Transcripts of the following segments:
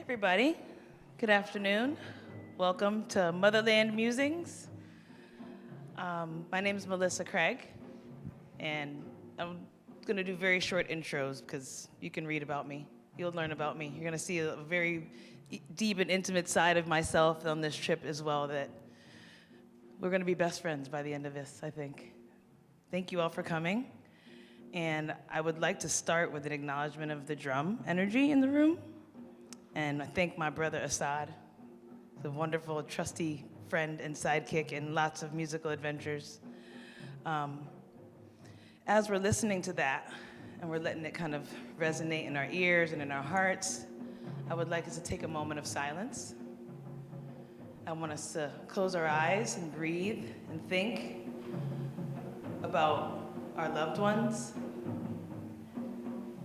Everybody, good afternoon. Welcome to Motherland Musings. My name is Mellissa Craig, and I'm going to do very short intros because you can read about me. You'll learn about me. You're going to see a very deep and intimate side of myself on this trip as well that we're going to be best friends by the end of this, I think. Thank you all for coming. And I would like to start with an acknowledgement of the drum energy in the room. And I thank my brother Assad, the wonderful, trusty friend and sidekick in lots of musical adventures. As we're listening to that, and we're letting it kind of resonate in our ears and in our hearts, I would like us to take a moment of silence. I want us to close our eyes and breathe and think about our loved ones,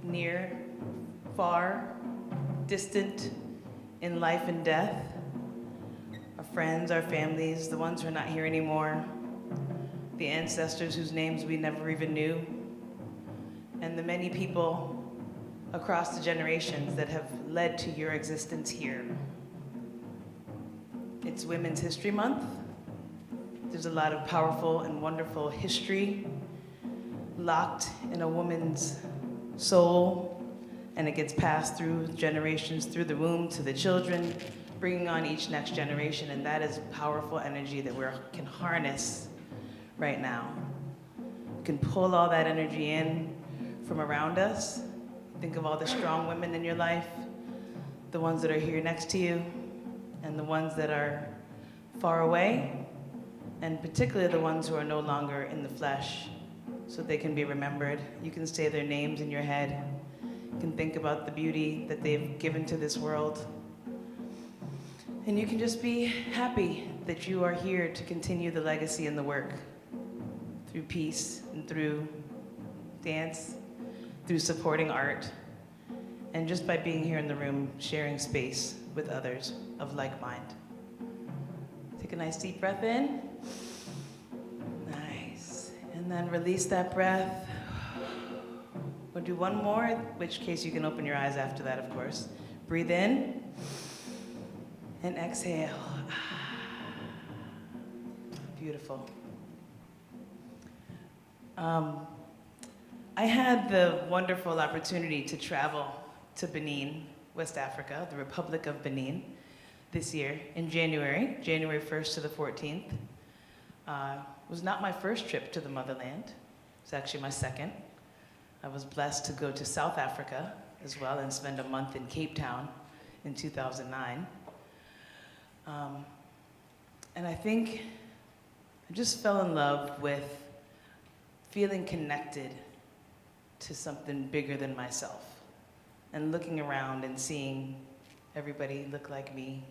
near, far, distant, in life and death, our friends, our families, the ones who are not here anymore, the ancestors whose names we never even knew, and the many people across the generations that have led to your existence here. It's Women's History Month. There's a lot of powerful and wonderful history locked in a woman's soul, and it gets passed through generations, through the womb to the children, bringing on each next generation, and that is powerful energy that we can harness right now. You can pull all that energy in from around us. Think of all the strong women in your life, the ones that are here next to you, and the ones that are far away, and particularly the ones who are no longer in the flesh, so they can be remembered. You can say their names in your head. You can think about the beauty that they've given to this world. And you can just be happy that you are here to continue the legacy and the work through peace and through dance, through supporting art, and just by being here in the room, sharing space with others of like mind. Take a nice deep breath in. Nice. And then release that breath. We'll do one more, in which case you can open your eyes after that, of course. Breathe in and exhale. Beautiful. I had the wonderful opportunity to travel to Benin, West Africa, the Republic of Benin, this year in January 1st to the 14th. It was not my first trip to the motherland. It's actually my second. I was blessed to go to South Africa as well and spend a month in Cape Town in 2009. And I think I just fell in love with feeling connected to something bigger than myself and looking around and seeing everybody look like me,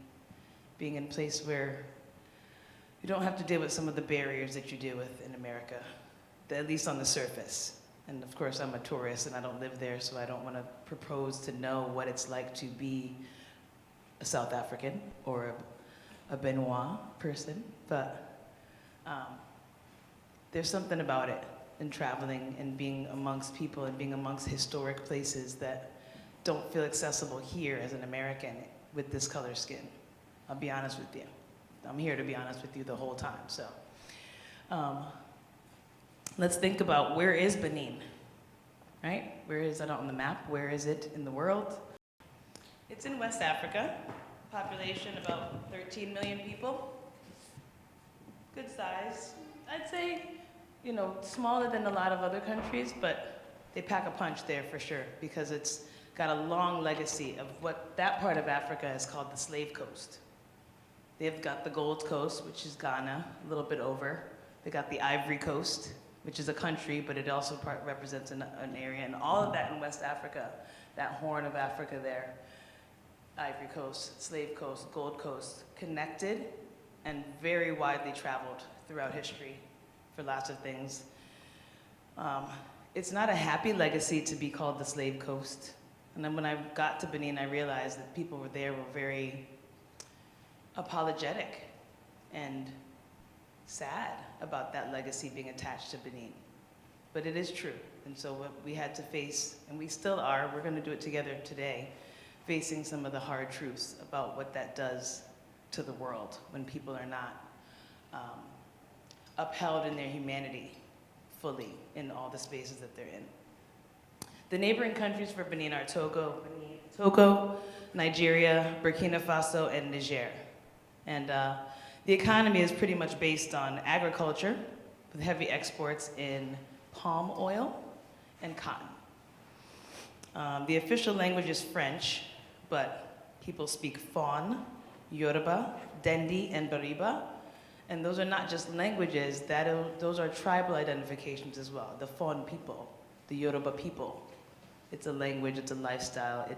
being in a place where you don't have to deal with some of the barriers that you deal with in America, at least on the surface. And of course, I'm a tourist and I don't live there, so I don't want to propose to know what it's like to be a South African or a Benoit person, but there's something about it in traveling and being amongst people and being amongst historic places that don't feel accessible here as an American with this color skin. I'll be honest with you. I'm here to be honest with you the whole time, so. Let's think about where is Benin, right? Where is it on the map? Where is it in the world? It's in West Africa, population about 13 million people. Good size. I'd say, you know, smaller than a lot of other countries, but they pack a punch there for sure because it's got a long legacy of what that part of Africa is called the Slave Coast. They've got the Gold Coast, which is Ghana, a little bit over. They got the Ivory Coast, which is a country, but it also represents an area. And all of that in West Africa, that horn of Africa there, Ivory Coast, Slave Coast, Gold Coast, connected and very widely traveled throughout history for lots of things. It's not a happy legacy to be called the Slave Coast. And then when I got to Benin, I realized that people were very apologetic and sad about that legacy being attached to Benin. But it is true. And so what we had to face, and we still are, we're going to do it together today, facing some of the hard truths about what that does to the world when people are not upheld in their humanity fully in all the spaces that they're in. The neighboring countries for Benin are Togo, Nigeria, Burkina Faso, and Niger. And the economy is pretty much based on agriculture, with heavy exports in palm oil and cotton. The official language is French, but people speak Fon, Yoruba, Dendi, and Bariba. And those are not just languages, those are tribal identifications as well. The Fon people, the Yoruba people. It's a language, it's a lifestyle,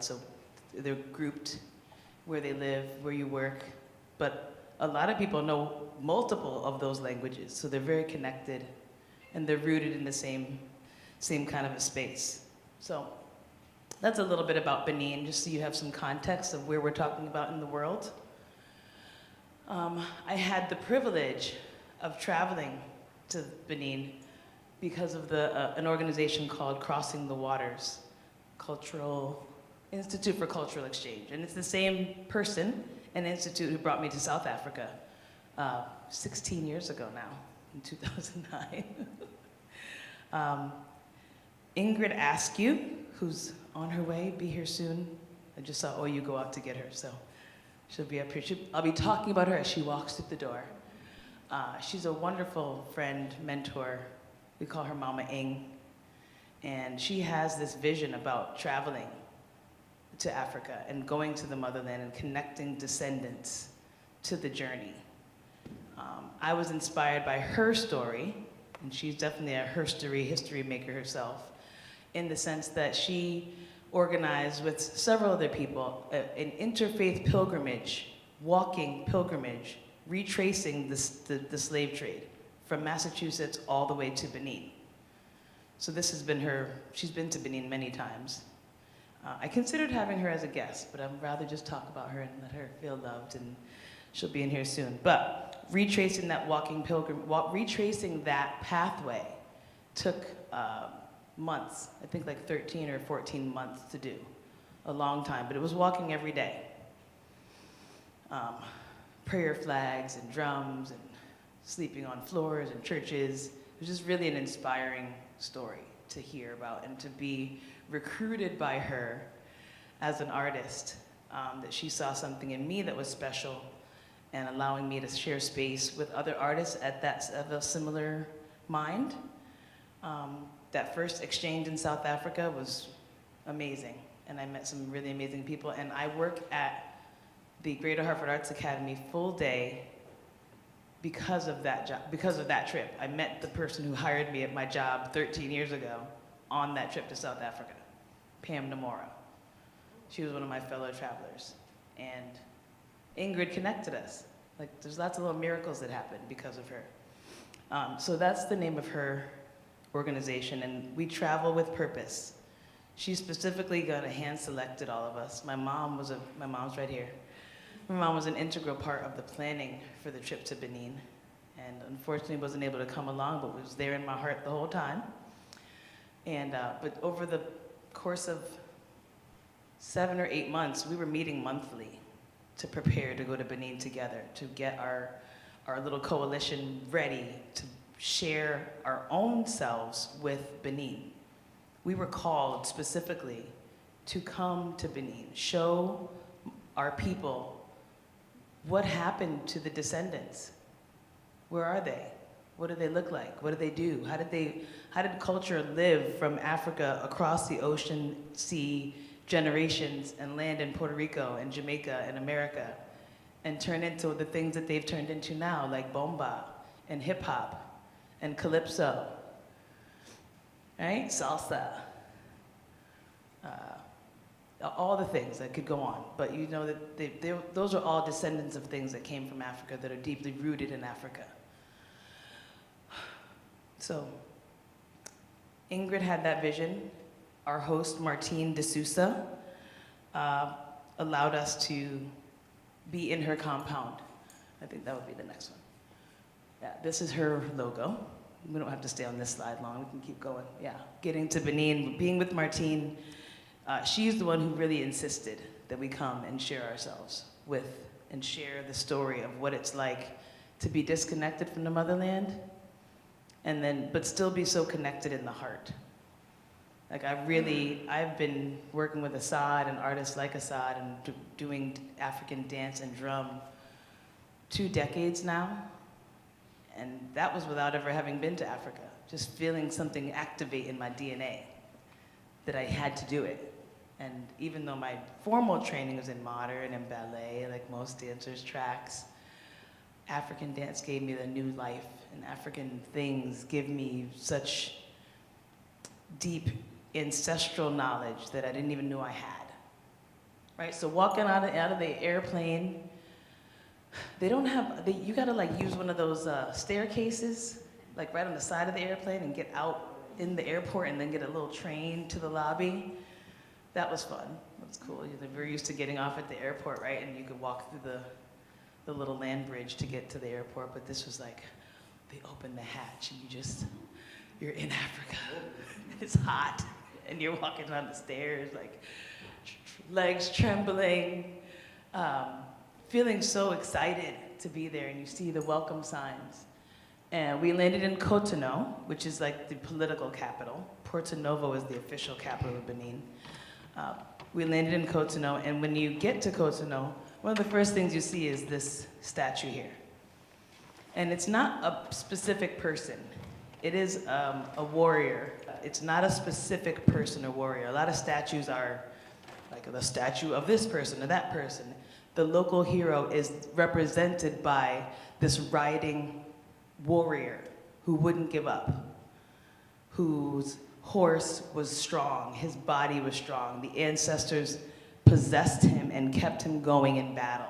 they're grouped where they live, where you work. But a lot of people know multiple of those languages, so they're very connected and they're rooted in the same kind of a space. So that's a little bit about Benin, just so you have some context of where we're talking about in the world. I had the privilege of traveling to Benin because of an organization called Crossing the Waters, Institute for Cultural Exchange. And it's the same person and institute who brought me to South Africa 16 years ago now, in 2009. Ingrid Askew, who's on her way, be here soon. I just saw OU go out to get her, so she'll be up here. I'll be talking about her as she walks through the door. She's a wonderful friend, mentor. We call her Mama Ing. And she has this vision about traveling to Africa and going to the motherland and connecting descendants to the journey. I was inspired by her story, and she's definitely a history maker herself, in the sense that she organized with several other people an interfaith pilgrimage, walking pilgrimage, retracing the slave trade from Massachusetts all the way to Benin. So this has been she's been to Benin many times. I considered having her as a guest, but I'd rather just talk about her and let her feel loved, and she'll be in here soon. But retracing that retracing that pathway took months, I think like 13 or 14 months to do, a long time, but it was walking every day. Prayer flags and drums and sleeping on floors in churches. It was just really an inspiring story to hear about and to be recruited by her as an artist, that she saw something in me that was special and allowing me to share space with other artists of a similar mind. That first exchange in South Africa was amazing, and I met some really amazing people, and I work at the Greater Hartford Arts Academy full day because of that trip. I met the person who hired me at my job 13 years ago on that trip to South Africa, Pam Namora. She was one of my fellow travelers, and Ingrid connected us. Like, there's lots of little miracles that happened because of her. So that's the name of her organization, and we travel with purpose. She specifically got hand-selected all of us. My mom's right here. My mom was an integral part of the planning for the trip to Benin, and unfortunately wasn't able to come along, but was there in my heart the whole time. And but over the course of 7 or 8 months, we were meeting monthly to prepare to go to Benin together, to get our little coalition ready to share our own selves with Benin. We were called specifically to come to Benin, show our people what happened to the descendants. Where are they? What do they look like? What do they do? How did culture live from Africa across the ocean, sea, generations, and land in Puerto Rico and Jamaica and America, and turn into the things that they've turned into now, like bomba and hip hop and calypso, right? Salsa, all the things that could go on. But you know that those are all descendants of things that came from Africa that are deeply rooted in Africa. So Ingrid had that vision. Our host, Martine de Sousa, allowed us to be in her compound. I think that would be the next one. Yeah, this is her logo. We don't have to stay on this slide long, we can keep going. Yeah, getting to Benin, being with Martine, she's the one who really insisted that we come and share ourselves with and share the story of what it's like to be disconnected from the motherland but still be so connected in the heart. Like I've been working with Assad and artists like Assad and doing African dance and drum 2 decades now. And that was without ever having been to Africa, just feeling something activate in my DNA that I had to do it. And even though my formal training was in modern and ballet, like most dancers' tracks, African dance gave me the new life, and African things give me such deep ancestral knowledge that I didn't even know I had, right? So walking out of the airplane, you gotta like use one of those staircases, like right on the side of the airplane and get out in the airport and then get a little train to the lobby. That was fun, that's cool. We're used to getting off at the airport, right? And you could walk through the little land bridge to get to the airport, but this was like, they open the hatch and you're in Africa. It's hot. And you're walking down the stairs, like legs trembling, feeling so excited to be there, and you see the welcome signs. And we landed in Cotonou, which is like the political capital. Porto Novo is the official capital of Benin. We landed in Cotonou, and when you get to Cotonou, one of the first things you see is this statue here. And it's not a specific person. It is a warrior. It's not a specific person or warrior. A lot of statues are like the statue of this person or that person. The local hero is represented by this riding warrior who wouldn't give up, whose horse was strong, his body was strong. The ancestors possessed him and kept him going in battle.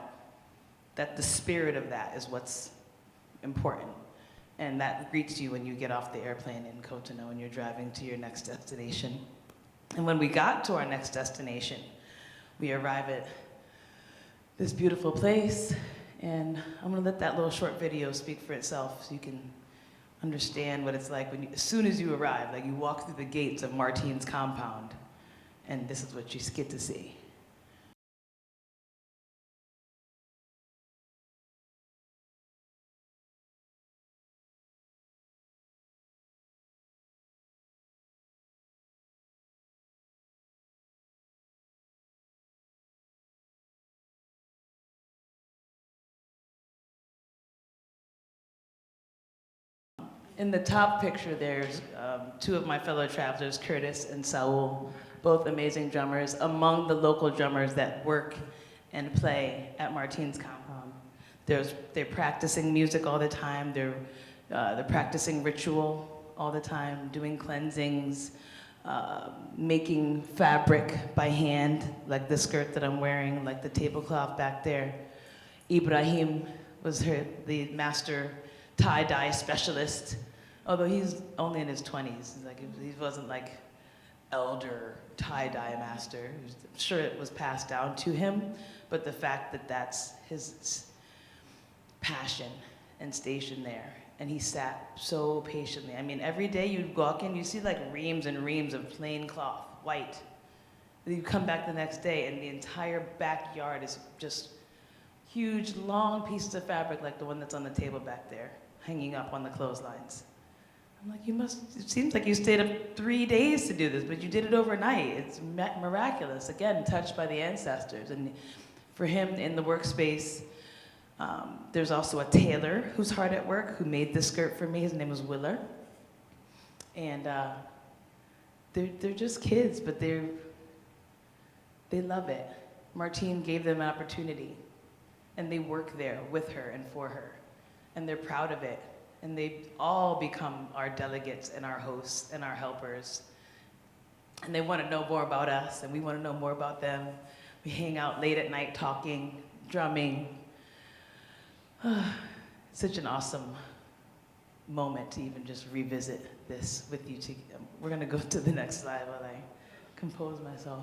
That the spirit of that is what's important. And that greets you when you get off the airplane in Cotonou and you're driving to your next destination. And when we got to our next destination, we arrive at this beautiful place, and I'm gonna let that little short video speak for itself so you can understand what it's like as soon as you arrive, like you walk through the gates of Martine's compound, and this is what you get to see. In the top picture, there's 2 of my fellow travelers, Curtis and Saul, both amazing drummers, among the local drummers that work and play at Martine's compound. They're practicing music all the time. They're practicing ritual all the time, doing cleansings, making fabric by hand, like the skirt that I'm wearing, like the tablecloth back there. Ibrahim was the master tie-dye specialist, although he's only in his 20s. He wasn't like elder tie-dye master. I'm sure it was passed down to him, but the fact that that's his passion and station there, and he sat so patiently. I mean, every day you'd walk in, you see like reams and reams of plain cloth, white. Then you come back the next day, and the entire backyard is just huge, long pieces of fabric like the one that's on the table back there, hanging up on the clotheslines. I'm like, it seems like you stayed up 3 days to do this, but you did it overnight. It's miraculous. Again, touched by the ancestors. And for him in the workspace, there's also a tailor who's hard at work, who made this skirt for me. His name was Willer. And they're just kids, but they love it. Martine gave them an opportunity, and they work there with her and for her. And they're proud of it. And they all become our delegates and our hosts and our helpers. And they want to know more about us, and we want to know more about them. We hang out late at night talking, drumming. Such an awesome moment to even just revisit this with you. We're going to go to the next slide while I compose myself.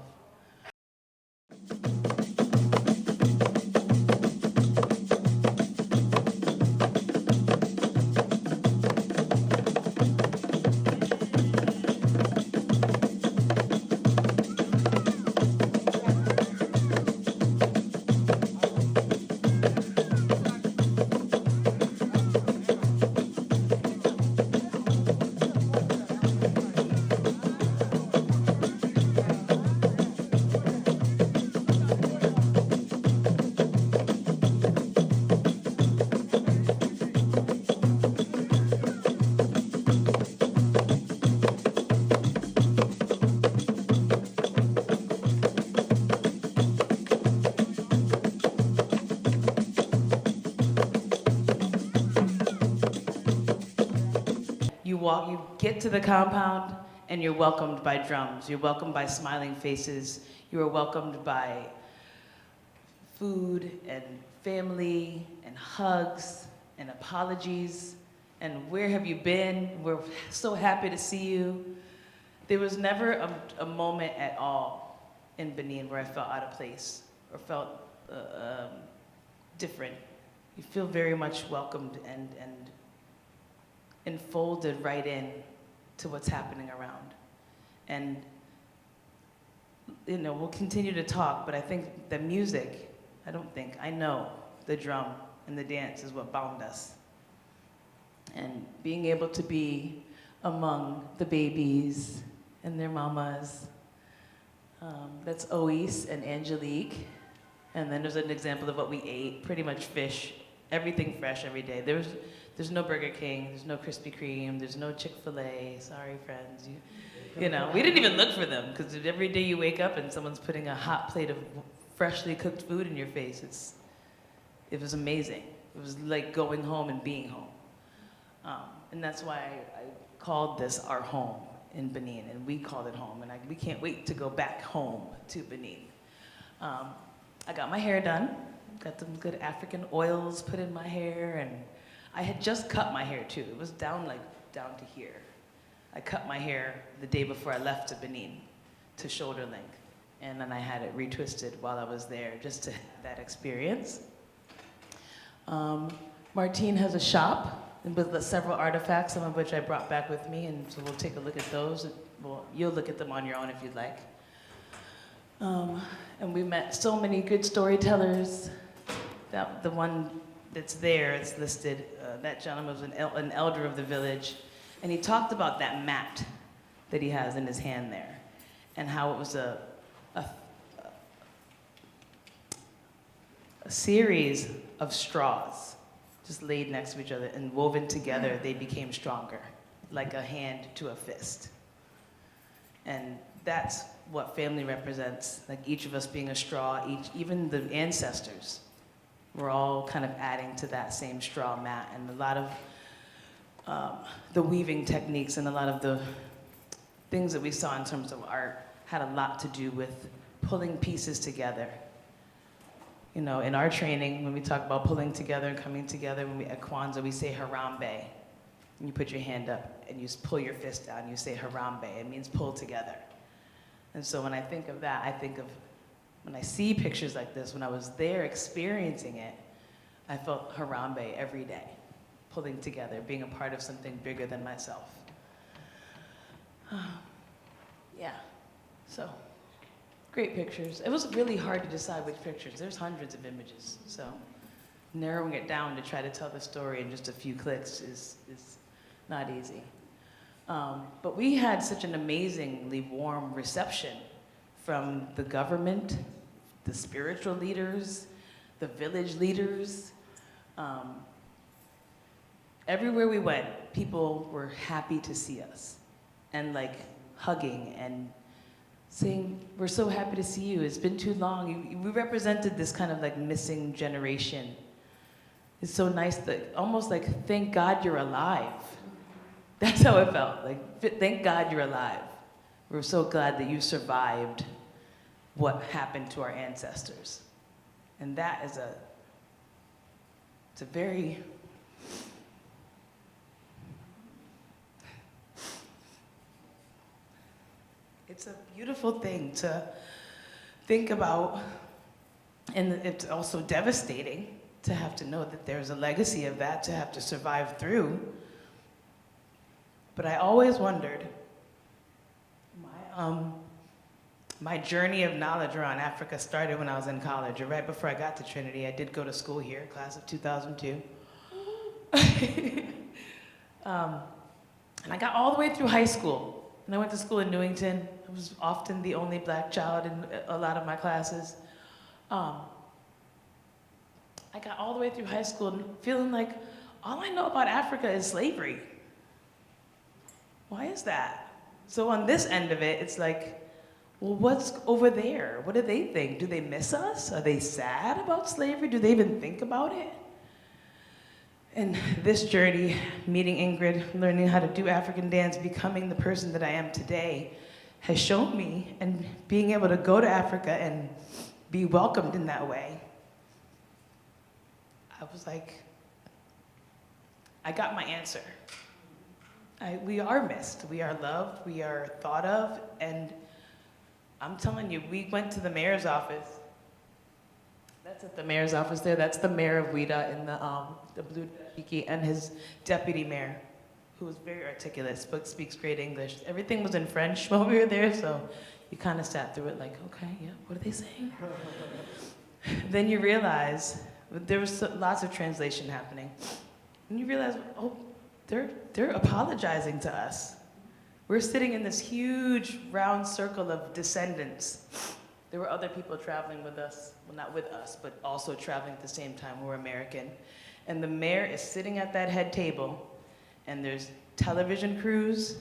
you get to the compound and you're welcomed by drums. You're welcomed by smiling faces. You are welcomed by food and family and hugs and apologies and where have you been? We're so happy to see you. There was never a moment at all in Benin where I felt out of place or felt different. You feel very much welcomed and enfolded right in to what's happening around. And we'll continue to talk, but I think the music, I know the drum and the dance is what bound us. And being able to be among the babies and their mamas, that's Ois and Angelique. And then there's an example of what we ate, pretty much fish, everything fresh every day. There's no Burger King, there's no Krispy Kreme, there's no Chick-fil-A, sorry friends. We didn't even look for them, because every day you wake up and someone's putting a hot plate of freshly cooked food in your face, it was amazing. It was like going home and being home. And that's why I called this our home in Benin, and we called it home, and we can't wait to go back home to Benin. I got my hair done, got some good African oils put in my hair, and I had just cut my hair too. It was down to here. I cut my hair the day before I left to Benin to shoulder length, and then I had it retwisted while I was there just to have that experience. Martine has a shop with several artifacts, some of which I brought back with me, and so we'll take a look at those. Well, you'll look at them on your own if you'd like. And we met so many good storytellers. The one that's there, it's listed, that gentleman was an elder of the village, and he talked about that mat that he has in his hand there, and how it was a series of straws just laid next to each other and woven together, they became stronger, like a hand to a fist. And that's what family represents, like each of us being a straw, even the ancestors. We're all kind of adding to that same straw mat, and a lot of the weaving techniques and a lot of the things that we saw in terms of art had a lot to do with pulling pieces together. In our training, when we talk about pulling together and coming together, at Kwanzaa, we say Harambe. And you put your hand up and you pull your fist down, you say Harambe. It means pull together. And so when I think of that, I think of when I see pictures like this, when I was there experiencing it, I felt Harambe every day, pulling together, being a part of something bigger than myself. Yeah, so. Great pictures. It was really hard to decide which pictures. There's hundreds of images, so narrowing it down to try to tell the story in just a few clicks is not easy. But we had such an amazingly warm reception from the government, the spiritual leaders, the village leaders. Everywhere we went, people were happy to see us and hugging and saying, we're so happy to see you. It's been too long. We represented this kind of missing generation. It's so nice that almost thank God you're alive. That's how it felt. Thank God you're alive. We're so glad that you survived what happened to our ancestors. And that is it's a very, it's a beautiful thing to think about, and it's also devastating to have to know that there's a legacy of that to have to survive through. But I always wondered, my journey of knowledge around Africa started when I was in college, or right before I got to Trinity. I did go to school here, class of 2002. And I got all the way through high school. And I went to school in Newington. I was often the only black child in a lot of my classes. I got all the way through high school feeling like all I know about Africa is slavery. Why is that? So on this end of it, it's well, what's over there? What do they think? Do they miss us? Are they sad about slavery? Do they even think about it? And this journey, meeting Ingrid, learning how to do African dance, becoming the person that I am today, has shown me, and being able to go to Africa and be welcomed in that way, I was like, I got my answer. We are missed, we are loved, we are thought of, and I'm telling you, we went to the mayor's office. That's at the mayor's office there. That's the mayor of Ouida in the blue tiki, and his deputy mayor, who was very articulate, speaks great English. Everything was in French when we were there, so you kind of sat through it like, okay, yeah, what are they saying? Then you realize there was lots of translation happening, and you realize, oh, they're apologizing to us. We're sitting in this huge round circle of descendants. There were other people traveling with us, well, not with us, but also traveling at the same time who were American. And the mayor is sitting at that head table, and there's television crews.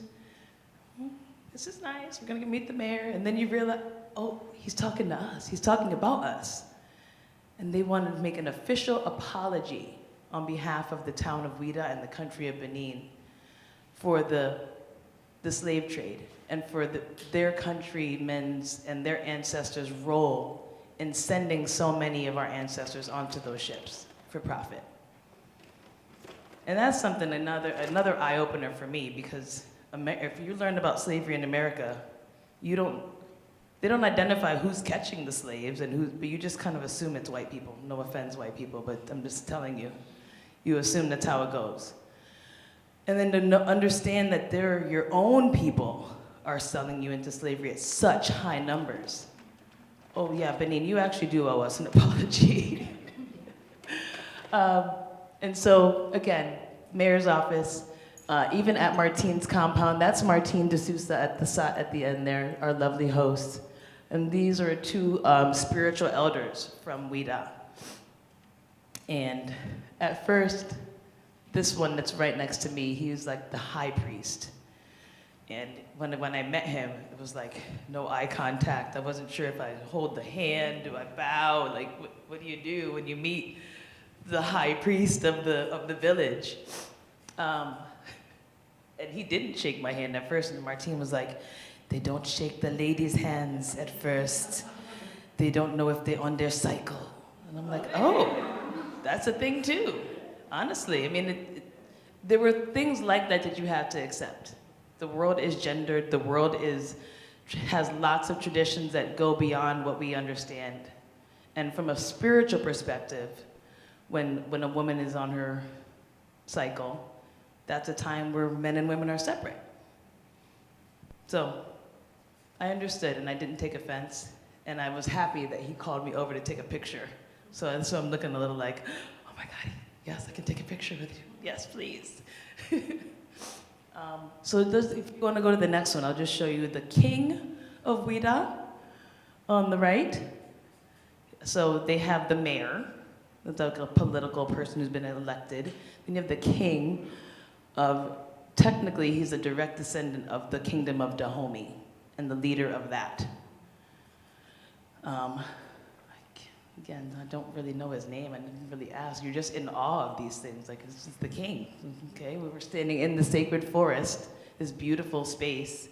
This is nice, we're gonna meet the mayor. And then you realize, oh, he's talking to us, he's talking about us. And they wanted to make an official apology on behalf of the town of Ouida and the country of Benin for the slave trade and for their countrymen's and their ancestors' role in sending so many of our ancestors onto those ships for profit. And that's something, another eye-opener for me, because if you learn about slavery in America, they don't identify who's catching the slaves but you just kind of assume it's white people. No offense, white people, but I'm just telling you. You assume that's how it goes. And then to understand that your own people are selling you into slavery at such high numbers. Oh yeah, Benin, you actually do owe us an apology. And so, again, mayor's office, even at Martine's compound, that's Martine de Sousa at the end there, our lovely host. And these are two spiritual elders from Ouida. And at first, this one that's right next to me, he was like the high priest. And when I met him, it was like no eye contact. I wasn't sure if I hold the hand, do I bow? Like, what do you do when you meet the high priest of the village? And he didn't shake my hand at first, and Martine was like, they don't shake the ladies' hands at first. They don't know if they're on their cycle. And I'm like, oh, that's a thing too. Honestly, I mean, there were things like that you have to accept. The world is gendered, the world has lots of traditions that go beyond what we understand. And from a spiritual perspective, when a woman is on her cycle, that's a time where men and women are separate. So I understood, and I didn't take offense, and I was happy that he called me over to take a picture. So I'm looking a little like, oh my God, yes, I can take a picture with you. Yes, please. So if you want to go to the next one, I'll just show you the king of Ouida on the right. So they have the mayor, that's like a political person who's been elected. Then you have the king technically he's a direct descendant of the kingdom of Dahomey and the leader of that. Again, I don't really know his name. I didn't really ask. You're just in awe of these things. Like, this is the king, okay? We were standing in the sacred forest, this beautiful space,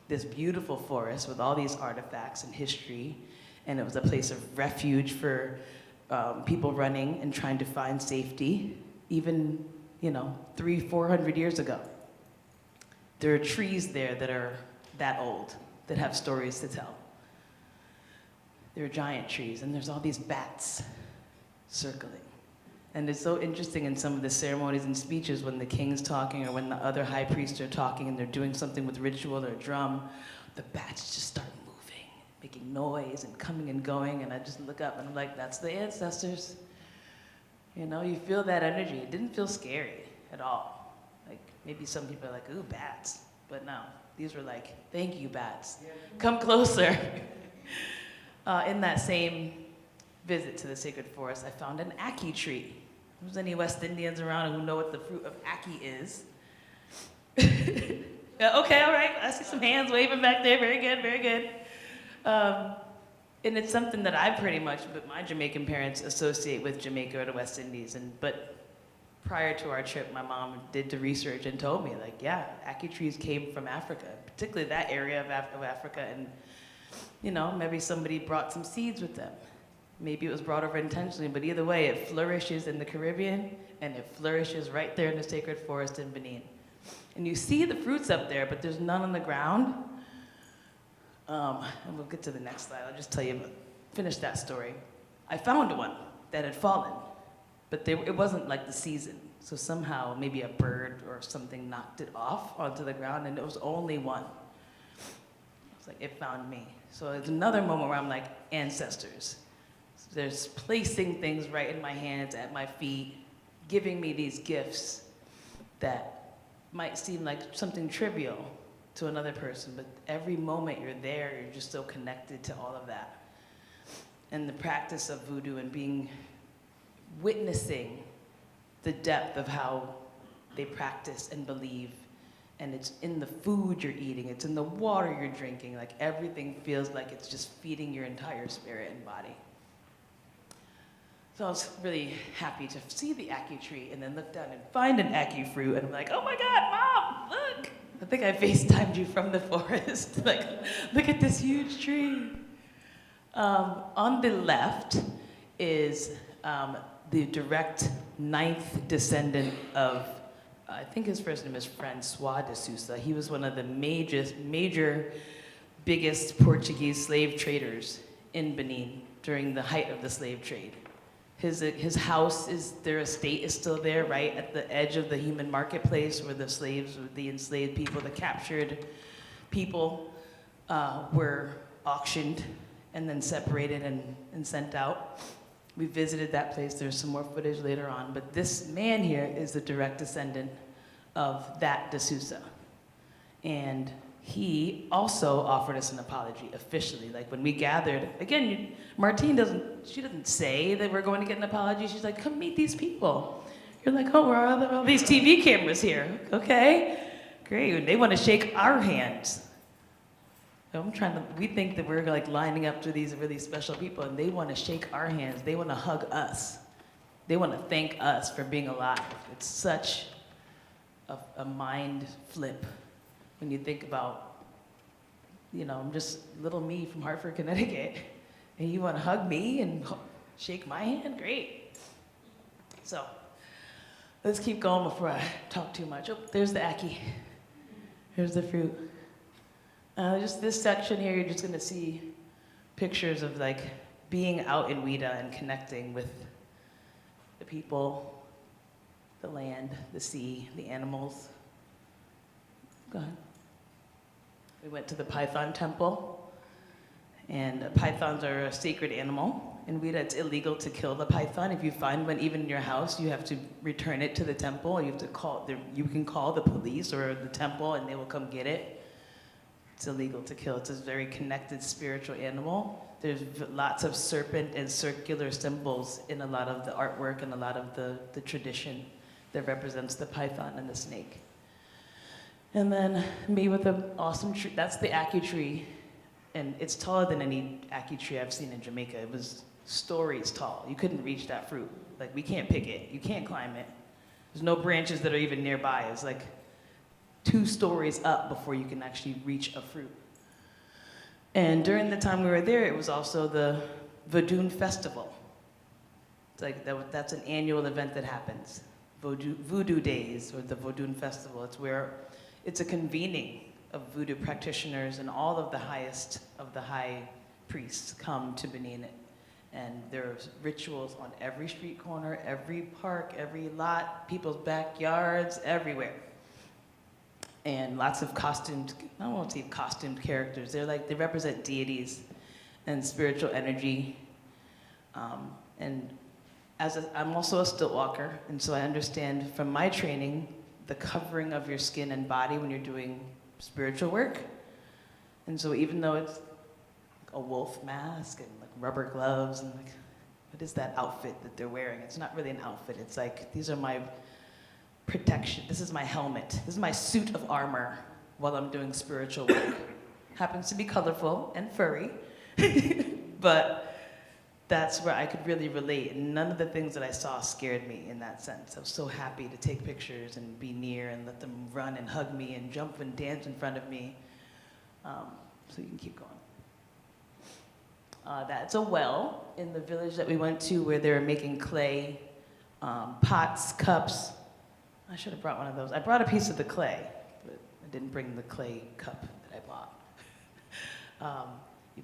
this beautiful forest with all these artifacts and history. And it was a place of refuge for people running and trying to find safety, even, 300-400 years ago. There are trees there that are that old, that have stories to tell. There are giant trees, and there's all these bats circling. And it's so interesting in some of the ceremonies and speeches when the king's talking or when the other high priests are talking and they're doing something with ritual or drum, the bats just start moving, making noise and coming and going, and I just look up and I'm like, that's the ancestors. You feel that energy. It didn't feel scary at all. Like, maybe some people are like, ooh, bats. But no, these were like, thank you, bats. Come closer. In that same visit to the sacred forest, I found an ackee tree. If there's any West Indians around who know what the fruit of ackee is. Yeah, okay, all right. I see some hands waving back there. Very good, very good. And it's something that I pretty much, but my Jamaican parents associate with Jamaica or the West Indies. But prior to our trip, my mom did the research and told me, like, yeah, ackee trees came from Africa, particularly that area of Africa, and you know, maybe somebody brought some seeds with them. Maybe it was brought over intentionally, but either way, it flourishes in the Caribbean, and it flourishes right there in the sacred forest in Benin. And you see the fruits up there, but there's none on the ground. And we'll get to the next slide. I'll just tell you, finish that story. I found one that had fallen, but it wasn't like the season. So somehow, maybe a bird or something knocked it off onto the ground, and it was only one. It's like, it found me. So it's another moment where I'm like, ancestors. So there's placing things right in my hands, at my feet, giving me these gifts that might seem like something trivial to another person, but every moment you're there, you're just so connected to all of that. And the practice of voodoo and witnessing the depth of how they practice and believe. And it's in the food you're eating, it's in the water you're drinking, like everything feels like it's just feeding your entire spirit and body. So I was really happy to see the ackee tree and then look down and find an ackee fruit, and I'm like, oh my God, Mom, look! I think I FaceTimed you from the forest. Like, look at this huge tree. On the left is the direct 9th descendant of, I think his first name is Francois de Sousa. He was one of the major, biggest Portuguese slave traders in Benin during the height of the slave trade. His house their estate is still there, right at the edge of the human marketplace where the slaves, the enslaved people, the captured people were auctioned and then separated and sent out. We visited that place. There's some more footage later on, but this man here is the direct descendant of that de Sousa. And he also offered us an apology officially. Like when we gathered, again, Martine she doesn't say that we're going to get an apology. She's like, come meet these people. You're like, oh, where are all these TV cameras here? Okay, great. And they want to shake our hands. We think that we're like lining up to these really special people, and they want to shake our hands. They want to hug us. They want to thank us for being alive. It's such a mind flip when you think about, you know, I'm just little me from Hartford, Connecticut, and you want to hug me and shake my hand? Great. So let's keep going before I talk too much. Oh, there's the ackee. Here's the fruit. Just this section here, you're just gonna see pictures of like being out in Ouida and connecting with the people, the land, the sea, the animals. Go ahead. We went to the Python temple, and pythons are a sacred animal. In Ouida, it's illegal to kill the python. If you find one, even in your house, you have to return it to the temple. You have to you can call the police or the temple, and they will come get it. It's illegal to kill. It's a very connected spiritual animal. There's lots of serpent and circular symbols in a lot of the artwork and a lot of the tradition that represents the python and the snake. And then me with an awesome tree. That's the ackee tree. And it's taller than any ackee tree I've seen in Jamaica. It was stories tall. You couldn't reach that fruit. Like, we can't pick it. You can't climb it. There's no branches that are even nearby. It's like 2 stories up before you can actually reach a fruit. And during the time we were there, it was also the Vodun Festival. It's like that's an annual event that happens. Voodoo Days, or the Vodun Festival. It's a convening of voodoo practitioners, and all of the highest of the high priests come to Benin. And there's rituals on every street corner, every park, every lot, people's backyards, everywhere. And lots of costumed, I won't say costumed characters. They represent deities and spiritual energy. And I'm also a stilt walker, and so I understand from my training the covering of your skin and body when you're doing spiritual work. And so even though it's a wolf mask and like rubber gloves and like, what is that outfit that they're wearing? It's not really an outfit. It's like, these are my protection. This is my helmet. This is my suit of armor while I'm doing spiritual work. Happens to be colorful and furry, but that's where I could really relate. And none of the things that I saw scared me in that sense. I was so happy to take pictures and be near and let them run and hug me and jump and dance in front of me. So you can keep going. That's a well in the village that we went to where they were making clay pots, cups. I should have brought one of those. I brought a piece of the clay, but I didn't bring the clay cup that I bought.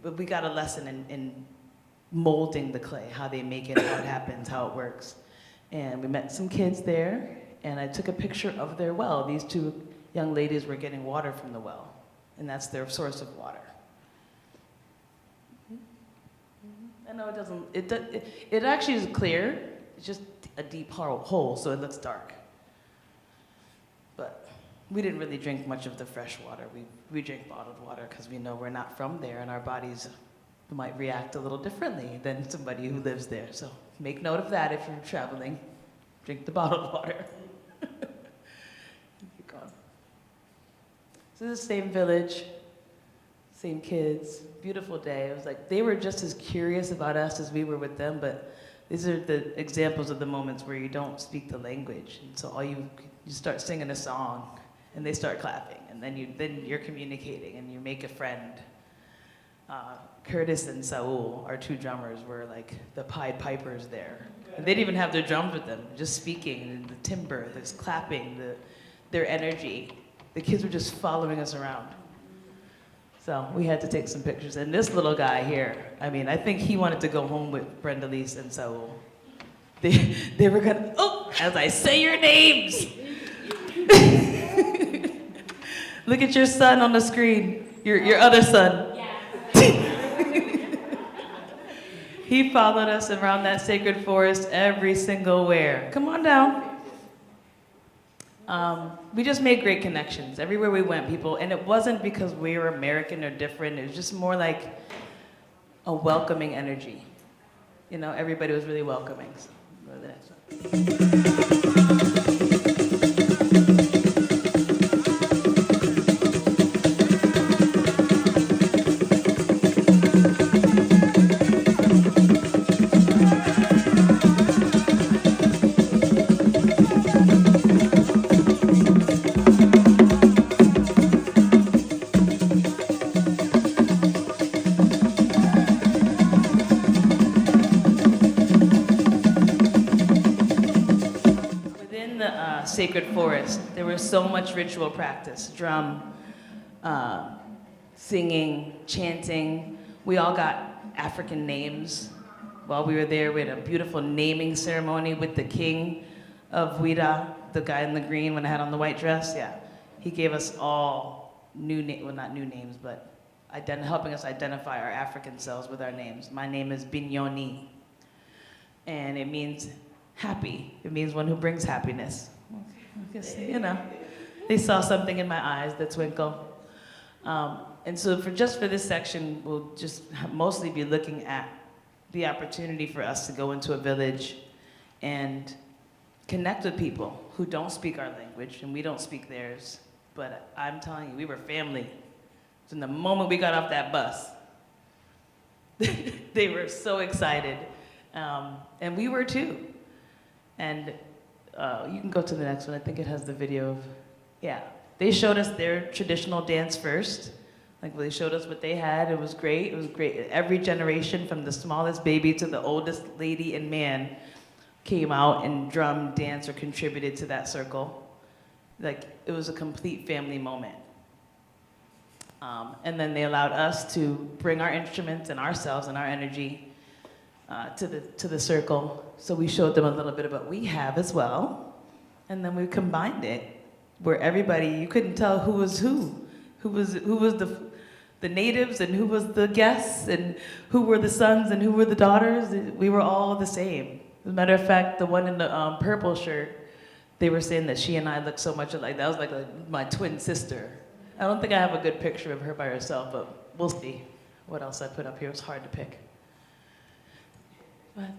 But we got a lesson in molding the clay, how they make it, how it happens, how it works. And we met some kids there, and I took a picture of their well. These two young ladies were getting water from the well, and that's their source of water. I know it doesn't, it actually is clear. It's just a deep hole, so it looks dark. But we didn't really drink much of the fresh water. We drink bottled water because we know we're not from there and our bodies might react a little differently than somebody who lives there. So make note of that if you're traveling. Drink the bottled water. Keep going. So this is the same village, same kids, beautiful day. It was like they were just as curious about us as we were with them, but these are the examples of the moments where you don't speak the language. And so you start singing a song and they start clapping, and then you're communicating and you make a friend. Curtis and Saul, our two drummers, were like the Pied Pipers there. And they didn't even have their drums with them, just speaking, and the timbre, this clapping, their energy. The kids were just following us around. So we had to take some pictures. And this little guy here, I mean, I think he wanted to go home with Brenda Lise and Saul. They were gonna, oh, as I say your names. Look at your son on the screen, your other son. He followed us around that sacred forest every single where. Come on down. We just made great connections. Everywhere we went, people, and it wasn't because we were American or different. It was just more like a welcoming energy. You know, everybody was really welcoming. So, go to the next one. Sacred forest. There was so much ritual practice, drum, singing, chanting. We all got African names. While we were there, we had a beautiful naming ceremony with the king of Ouida, the guy in the green when I had on the white dress. Yeah, he gave us all well, not new names, but helping us identify our African selves with our names. My name is Binyoni, and it means happy. It means one who brings happiness. I guess, you know, they saw something in my eyes, the twinkle. And so for this section, we'll just mostly be looking at the opportunity for us to go into a village and connect with people who don't speak our language and we don't speak theirs. But I'm telling you, we were family. From the moment we got off that bus, they were so excited. And we were too. And you can go to the next one. I think it has the video of, yeah. They showed us their traditional dance first. Like they showed us what they had. It was great. It was great. Every generation, from the smallest baby to the oldest lady and man, came out and drummed, danced, or contributed to that circle. Like it was a complete family moment. And then they allowed us to bring our instruments and ourselves and our energy to the circle. So we showed them a little bit of what we have as well. And then we combined it where everybody, you couldn't tell who was who was the natives and who was the guests and who were the sons and who were the daughters. We were all the same. As a matter of fact, the one in the purple shirt, they were saying that she and I looked so much alike. That was like my twin sister. I don't think I have a good picture of her by herself, but we'll see what else I put up here. It's hard to pick. But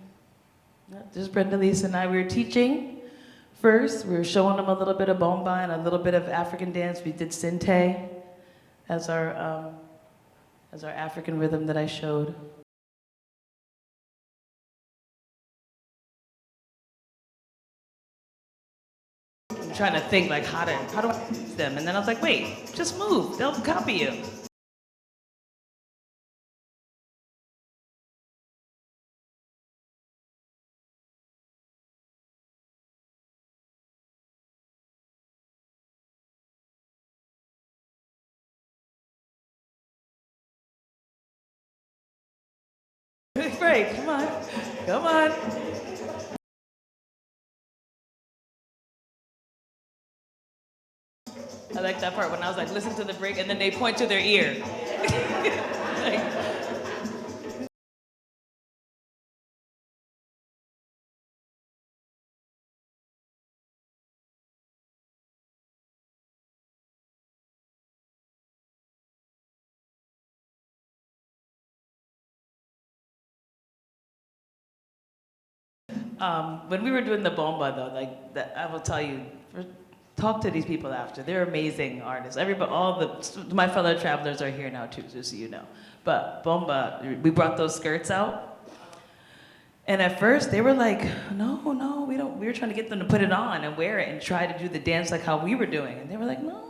just Brenda Lise and I, we were teaching first. We were showing them a little bit of bomba and a little bit of African dance. We did sinte as our African rhythm that I showed. trying to think like how do I teach them? And then I was like, wait, just move, they'll copy you. Right, come on, come on. I like that part when I was like, listen to the break, and then they point to their ear. Like, when we were doing the bomba though, like I will tell you, talk to these people after. They're amazing artists. Everybody, my fellow travelers are here now too, just so you know. But bomba, we brought those skirts out, and at first they were like, no, we don't. We were trying to get them to put it on and wear it and try to do the dance like how we were doing, and they were like, no,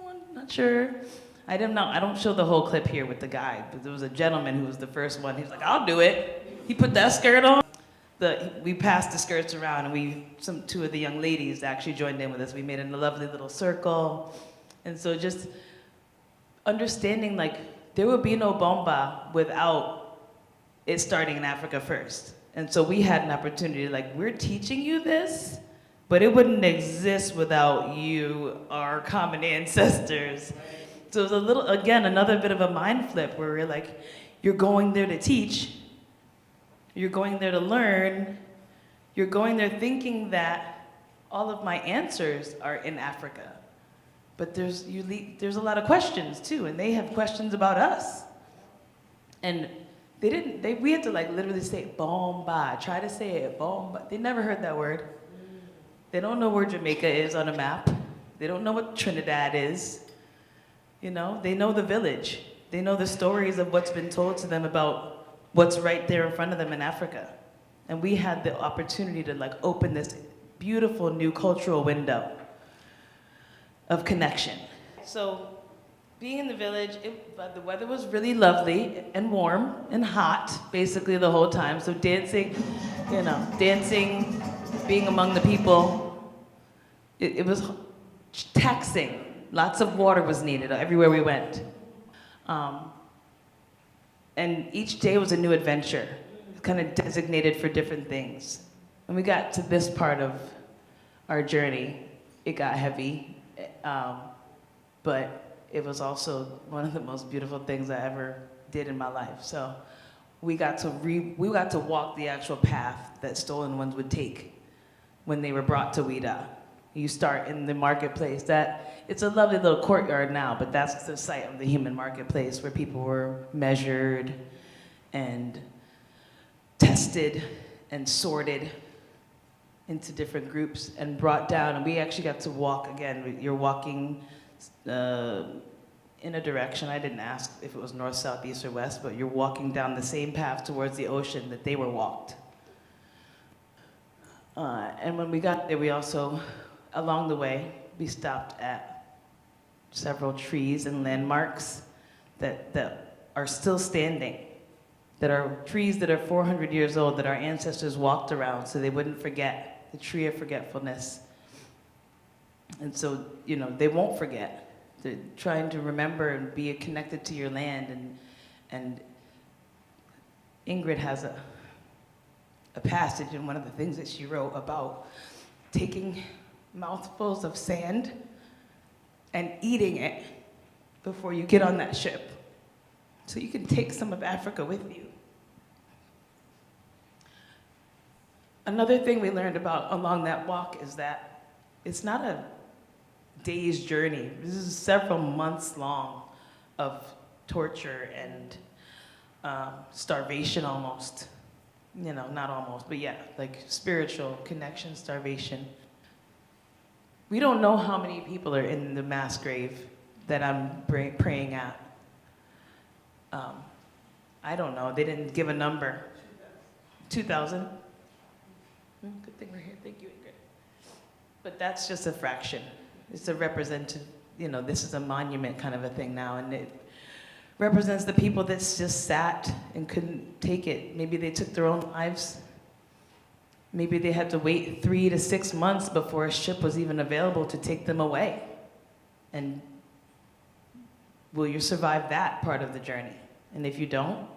I'm not sure. I don't know. I don't show the whole clip here with the guy, but there was a gentleman who was the first one. He was like, I'll do it. He put that skirt on. We passed the skirts around, and two of the young ladies actually joined in with us. We made it in a lovely little circle. And so just understanding like there would be no bomba without it starting in Africa first. And so we had an opportunity, like, we're teaching you this, but it wouldn't exist without you, our common ancestors. So it was a little, again, another bit of a mind flip where we're like, you're going there to teach, you're going there to learn, you're going there thinking that all of my answers are in Africa. But there's a lot of questions too, and they have questions about us. And we had to like literally say bomba, try to say it, bomba. They never heard that word. They don't know where Jamaica is on a map. They don't know what Trinidad is. You know, they know the village. They know the stories of what's been told to them about what's right there in front of them in Africa. And we had the opportunity to like open this beautiful new cultural window of connection. So being in the village, the weather was really lovely and warm and hot basically the whole time. So dancing, being among the people, it was taxing. Lots of water was needed everywhere we went. And each day was a new adventure, kind of designated for different things. When we got to this part of our journey, it got heavy, but it was also one of the most beautiful things I ever did in my life. So we got to walk the actual path that stolen ones would take when they were brought to Ouida. You start in the marketplace. It's a lovely little courtyard now, but that's the site of the human marketplace where people were measured and tested and sorted into different groups and brought down. And we actually got to walk again. You're walking in a direction. I didn't ask if it was north, south, east, or west, but you're walking down the same path towards the ocean that they were walked. And when we got there, we also, along the way, we stopped at several trees and landmarks that are still standing, that are trees that are 400 years old, that our ancestors walked around so they wouldn't forget, the tree of forgetfulness. And so, they won't forget. They're trying to remember and be connected to your land. And Ingrid has a passage in one of the things that she wrote about taking mouthfuls of sand and eating it before you get on that ship, so you can take some of Africa with you. Another thing we learned about along that walk is that it's not a day's journey. This is several months long of torture and starvation almost. Not almost, but yeah, like spiritual connection, starvation. We don't know how many people are in the mass grave that I'm praying at. I don't know, they didn't give a number. 2,000? Good thing we're here, thank you, Ingrid. But that's just a fraction. It's a representative, this is a monument kind of a thing now, and it represents the people that just sat and couldn't take it. Maybe they took their own lives. Maybe they had to wait 3 to 6 months before a ship was even available to take them away. And will you survive that part of the journey? And if you don't,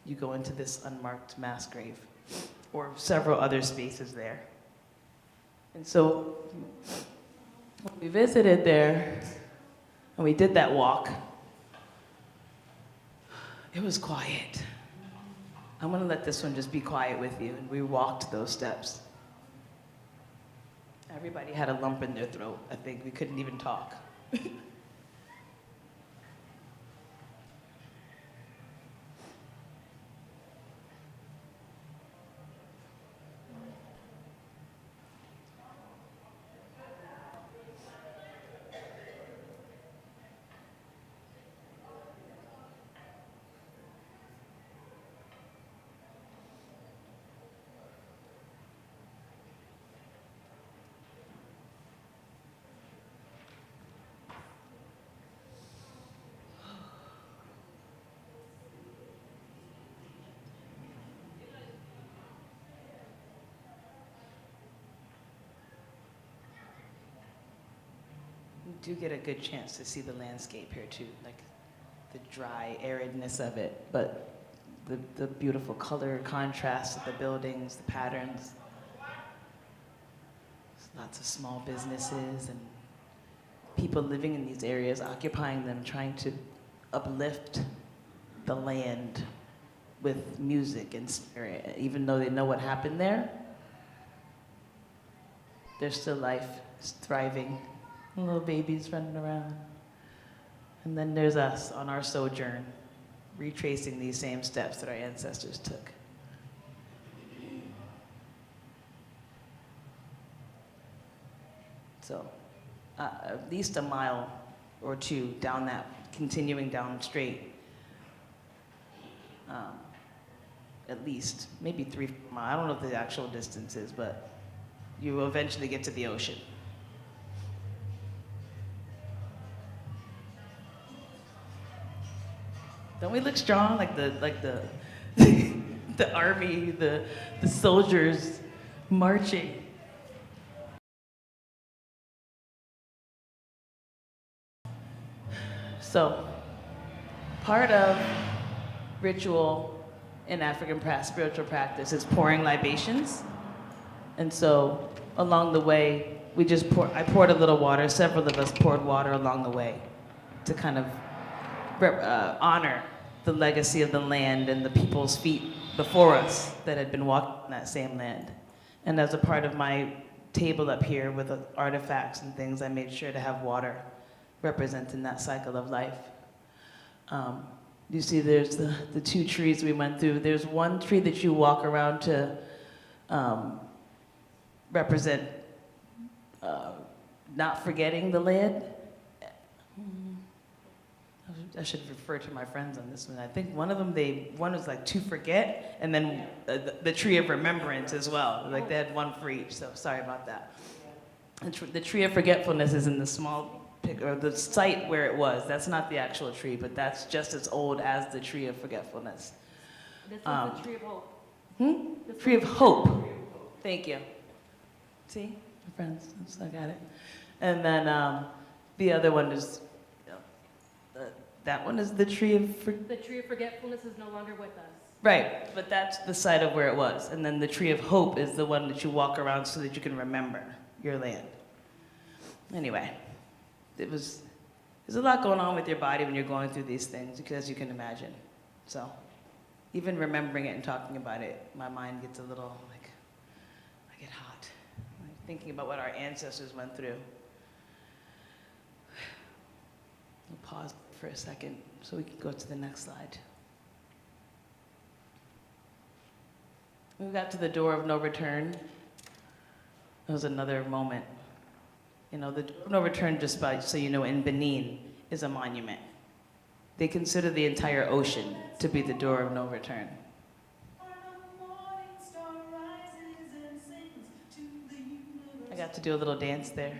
you go into this unmarked mass grave, or several other spaces there. And so when we visited there, and we did that walk, it was quiet. I'm gonna let this one just be quiet with you. And we walked those steps. Everybody had a lump in their throat. I think we couldn't even talk. You do get a good chance to see the landscape here too, like the dry aridness of it, but the beautiful color contrast of the buildings, the patterns. There's lots of small businesses and people living in these areas, occupying them, trying to uplift the land with music and spirit. Even though they know what happened there, there's still life, it's thriving. Little babies running around. And then there's us on our sojourn, retracing these same steps that our ancestors took. So, at least a mile or two down that, continuing down straight. At least, maybe 3 miles. I don't know what the actual distance is, but you will eventually get to the ocean. Don't we look strong, like the the army, the soldiers marching? So, part of ritual in African spiritual practice is pouring libations, and so along the way, I poured a little water. Several of us poured water along the way to kind of honor the legacy of the land and the people's feet before us that had been walking that same land. And as a part of my table up here with artifacts and things, I made sure to have water representing that cycle of life. You see there's the 2 trees we went through. There's one tree that you walk around to represent not forgetting the land. I should refer to my friends on this one. I think one was like to forget, and then the tree of remembrance as well. Like they had one for each, so sorry about that. The tree of forgetfulness is in the small or the site where it was. That's not the actual tree, but that's just as old as the tree of forgetfulness. This is the tree of hope. Tree of hope. Thank you. See, my friends, I got it. And then the other one is. That one is the tree of... The tree of forgetfulness is no longer with us. Right, but that's the site of where it was. And then the tree of hope is the one that you walk around so that you can remember your land. Anyway, there's a lot going on with your body when you're going through these things, because you can imagine. So even remembering it and talking about it, my mind gets a little like, I get hot. Like thinking about what our ancestors went through. We'll pause for a second so we can go to the next slide. We got to the door of no return. It was another moment. The door of no return, just so you know, in Benin is a monument. They consider the entire ocean to be the door of no return. I got to do a little dance there.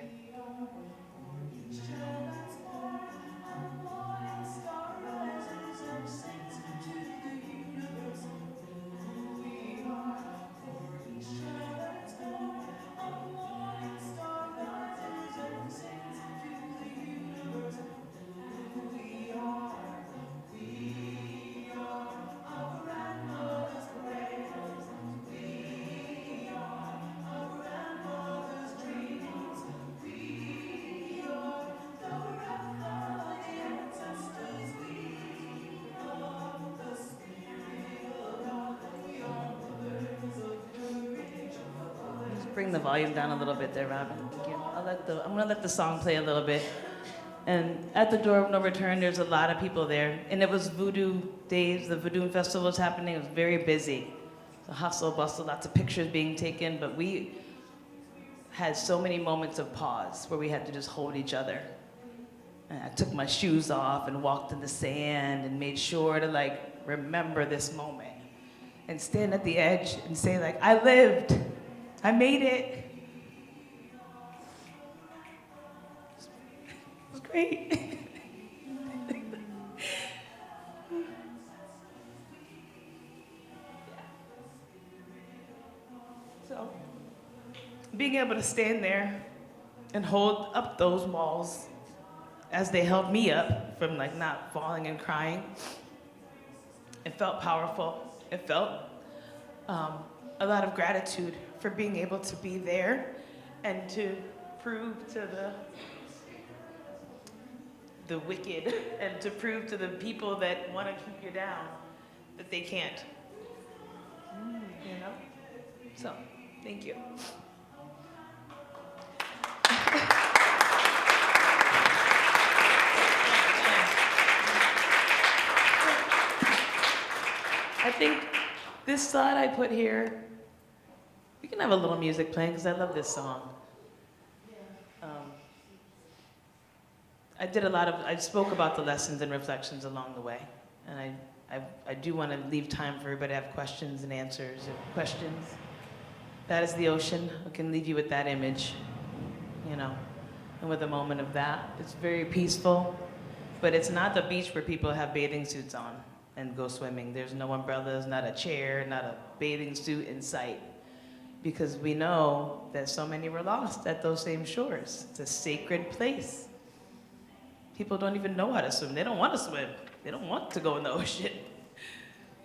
Bring the volume down a little bit there, Robin. Thank you. I'm gonna let the song play a little bit. And at the Door of No Return, there's a lot of people there. And it was Voodoo Days, the Voodoo Festival was happening. It was very busy. The hustle, bustle, lots of pictures being taken, but we had so many moments of pause where we had to just hold each other. And I took my shoes off and walked in the sand and made sure to like remember this moment and stand at the edge and say like, I lived. I made it. It was great. So, being able to stand there and hold up those walls as they held me up from like not falling and crying, it felt powerful. It felt a lot of gratitude for being able to be there and to prove to the wicked and to prove to the people that want to keep you down that they can't. You know? So, thank you. I think this slide I put here, we can have a little music playing because I love this song. I spoke about the lessons and reflections along the way. And I do want to leave time for everybody to have questions and answers. Questions. That is the ocean. I can leave you with that image, you know, and with a moment of that. It's very peaceful, but it's not the beach where people have bathing suits on and go swimming. There's no umbrellas, not a chair, not a bathing suit in sight. Because we know that so many were lost at those same shores. It's a sacred place. People don't even know how to swim. They don't want to swim. They don't want to go in the ocean.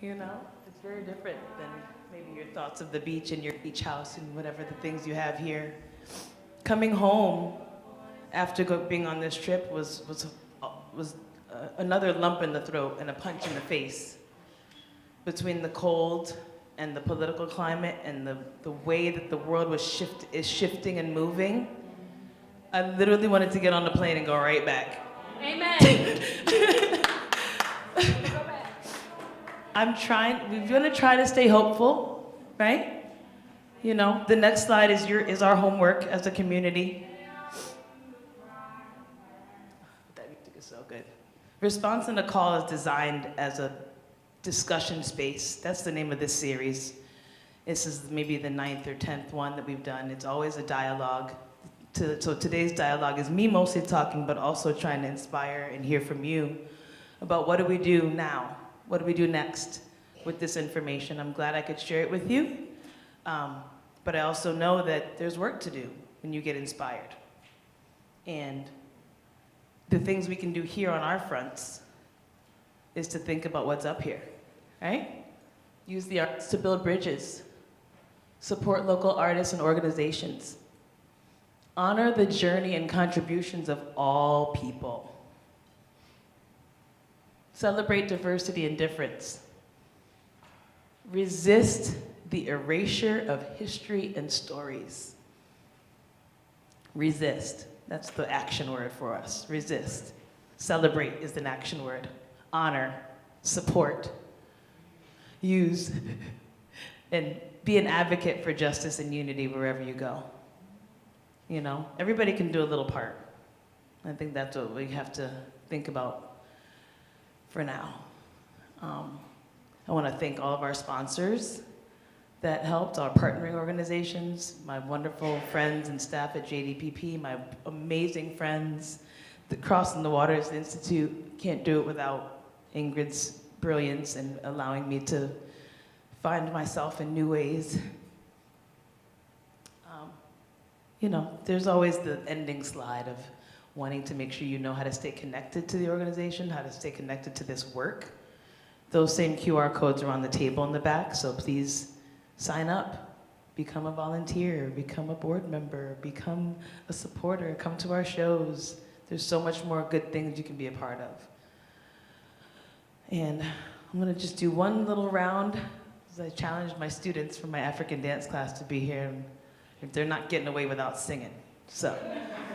You know, it's very different than maybe your thoughts of the beach and your beach house and whatever the things you have here. Coming home after being on this trip was another lump in the throat and a punch in the face between the cold and the political climate and the way that the world is shifting and moving. I literally wanted to get on the plane and go right back. Amen. We're gonna try to stay hopeful, right? You know, the next slide is our homework as a community. That music is so good. Response and a Call is designed as a discussion space. That's the name of this series. This is maybe the 9th or 10th one that we've done. It's always a dialogue. So today's dialogue is me mostly talking, but also trying to inspire and hear from you about what do we do now? What do we do next with this information? I'm glad I could share it with you, but I also know that there's work to do when you get inspired. And the things we can do here on our fronts is to think about what's up here, right? Use the arts to build bridges, support local artists and organizations, honor the journey and contributions of all people, celebrate diversity and difference, resist the erasure of history and stories. Resist, that's the action word for us, resist. Celebrate is an action word. Honor, support, use, and be an advocate for justice and unity wherever you go. You know, everybody can do a little part. I think that's what we have to think about for now. I want to thank all of our sponsors. that helped, our partnering organizations, my wonderful friends and staff at JDPP, my amazing friends, the Crossing the Waters Institute. Can't do it without Ingrid's brilliance and allowing me to find myself in new ways. You know, there's always the ending slide of wanting to make sure you know how to stay connected to the organization, how to stay connected to this work. Those same QR codes are on the table in the back, so please sign up, become a volunteer, become a board member, become a supporter, come to our shows. There's so much more good things you can be a part of. And I'm gonna just do one little round, as I challenged my students from my African dance class to be here. If they're not getting away without singing. So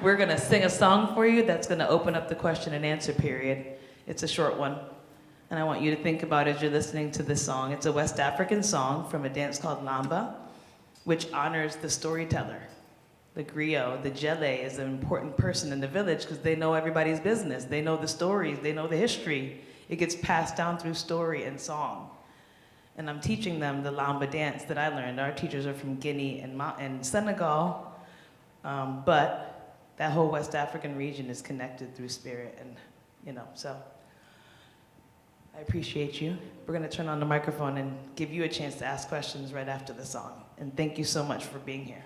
we're gonna sing a song for you that's gonna open up the question and answer period. It's a short one. And I want you to think about it as you're listening to this song. It's a West African song from a dance called Lamba, which honors the storyteller. The griot, the jele, is an important person in the village because they know everybody's business. They know the stories, they know the history. It gets passed down through story and song. And I'm teaching them the Lamba dance that I learned. Our teachers are from Guinea and Senegal, but that whole West African region is connected through spirit, and you know, so I appreciate you. We're gonna turn on the microphone and give you a chance to ask questions right after the song. And thank you so much for being here.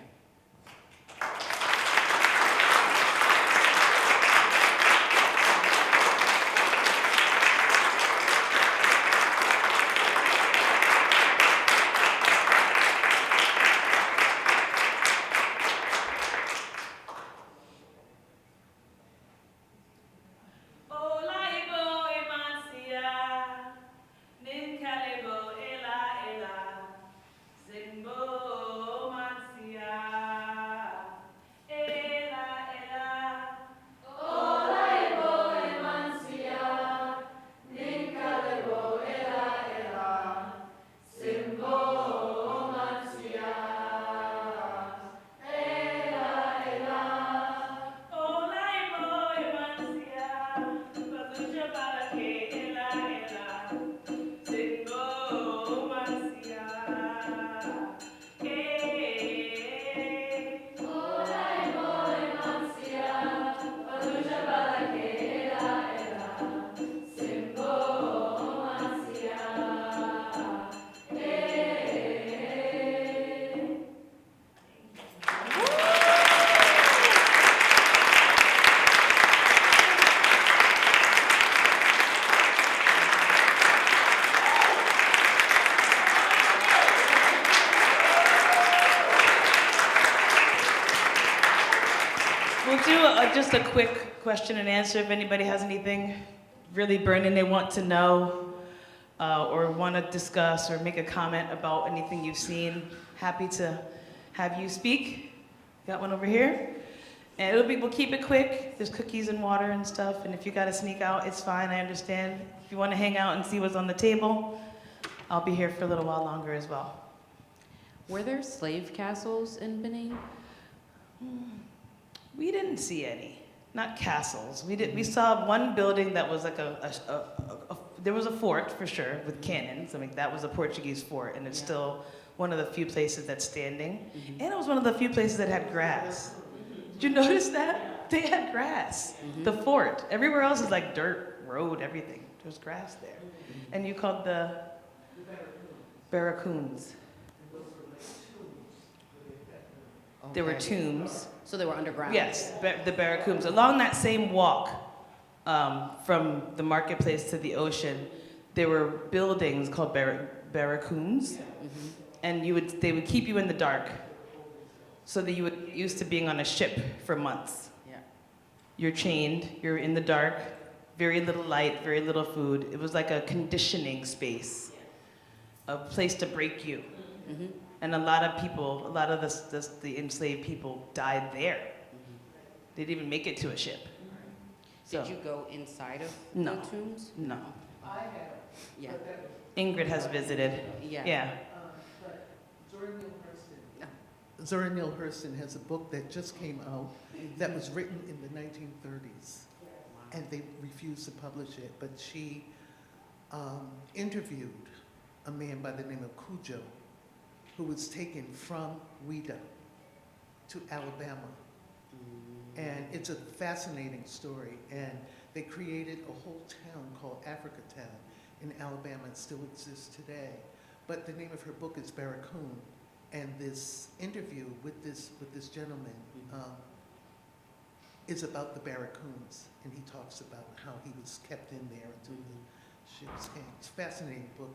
We'll do just a quick question and answer if anybody has anything really burning they want to know or want to discuss or make a comment about anything you've seen. Happy to have you speak. Got one over here. And we'll keep it quick. There's cookies and water and stuff, and if you gotta sneak out, it's fine, I understand. If you wanna hang out and see what's on the table, I'll be here for a little while longer as well. Were there slave castles in Benin? We didn't see any, not castles. We saw one building that was like there was a fort for sure with cannons. I mean, that was a Portuguese fort, and it's still one of the few places that's standing. And it was one of the few places that had grass. Did you notice that? They had grass. The fort. Everywhere else is like dirt, road, everything. There's grass there. And you called the barracoons. There were tombs. So they were underground? Yes, the barracoons. Along that same walk from the marketplace to the ocean, there were buildings called barracoons, and they would keep you in the dark so that you would get used to being on a ship for months. Yeah. You're chained, you're in the dark, very little light, very little food. It was like a conditioning space, a place to break you. And a lot of people, a lot of the enslaved people died there. They didn't even make it to a ship. Did you go inside of No. the tombs? No. I have. Yeah. Ingrid has visited. Yeah. But Zora Neale Hurston has a book that just came out that was written in the 1930s, and they refused to publish it. But she interviewed a man by the name of Cujo, who was taken from Ouida to Alabama. And it's a fascinating story. And they created a whole town called Africatown in Alabama. It still exists today. But the name of her book is Barracoon. And this interview with this gentleman is about the Barracoons. And he talks about how he was kept in there until the ships came. It's a fascinating book.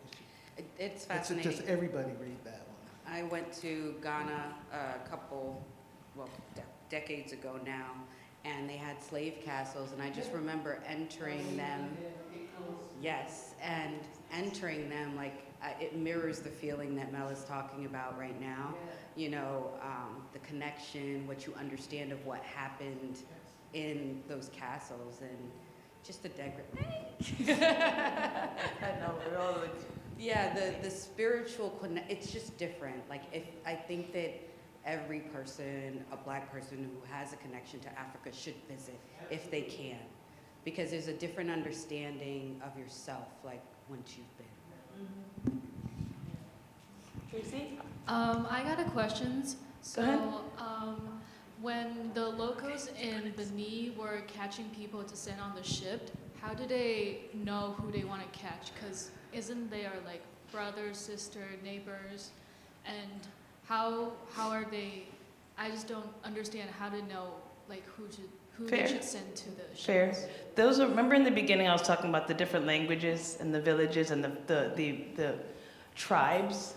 It's fascinating. Just everybody read that one. I went to Ghana a couple, decades ago now, and they had slave castles, and I just remember entering them. Yes, and entering them, like, it mirrors the feeling that Mel is talking about right now. You know, the connection, what you understand of what happened in those castles, and just the degradation. I know, we're all like, Yeah, the spiritual it's just different. Like, if I think that every person, a Black person who has a connection to Africa, should visit if they can, because there's a different understanding of yourself, like, once you've been. Tracy? I got a question. Go ahead. When the locals in Benin were catching people to send on the ship, how do they know who they want to catch? Because isn't there like brother, sister, neighbors, and how are they? I just don't understand how to know like who Fair. they should send to the ships. Fair. Those are, remember in the beginning I was talking about the different languages and the villages and the tribes?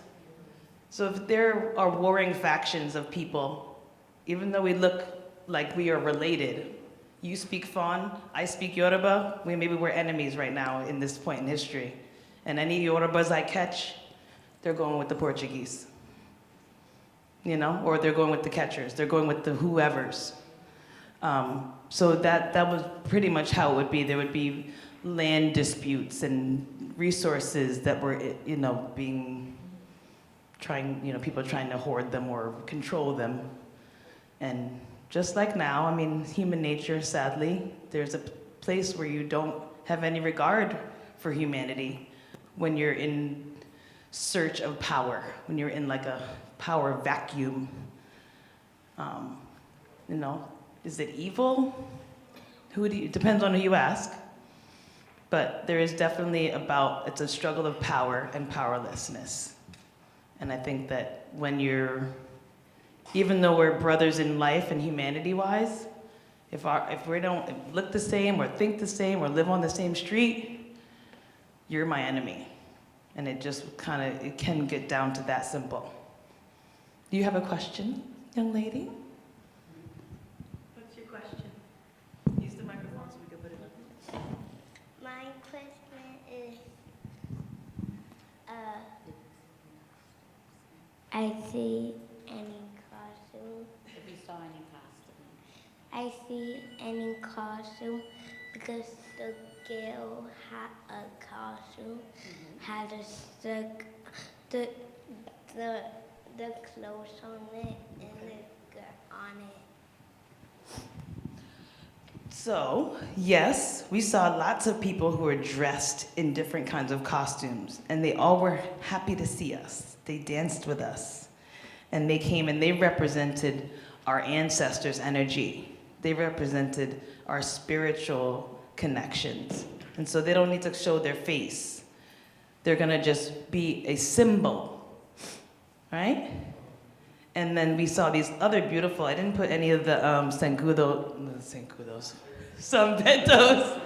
So if there are warring factions of people, even though we look like we are related, you speak Fon, I speak Yoruba, maybe we're enemies right now in this point in history. And any Yorubas I catch, they're going with the Portuguese. You know, or they're going with the catchers, they're going with the whoever's. So that was pretty much how it would be. There would be land disputes and resources that were, you know, people trying to hoard them or control them. And just like now, I mean, human nature, sadly, there's a place where you don't have any regard for humanity when you're in search of power, when you're in like a power vacuum. You know, is it evil? It depends on who you ask. But there is definitely it's a struggle of power and powerlessness. And I think that even though we're brothers in life and humanity-wise, if we don't look the same or think the same or live on the same street, you're my enemy. And it just it can get down to that simple. Do you have a question, young lady? What's your question? Use the microphone so we can put it up. My question is, I see any costume. If you saw any costume. I see any costume because the girl had a costume, had a stick, the clothes on it and the skirt on it. So, yes, we saw lots of people who were dressed in different kinds of costumes, and they all were happy to see us. They danced with us, and they came and they represented our ancestors' energy. They represented our spiritual connections. And so they don't need to show their face. They're gonna just be a symbol, right? And then we saw these other beautiful, I didn't put any of the sambentos.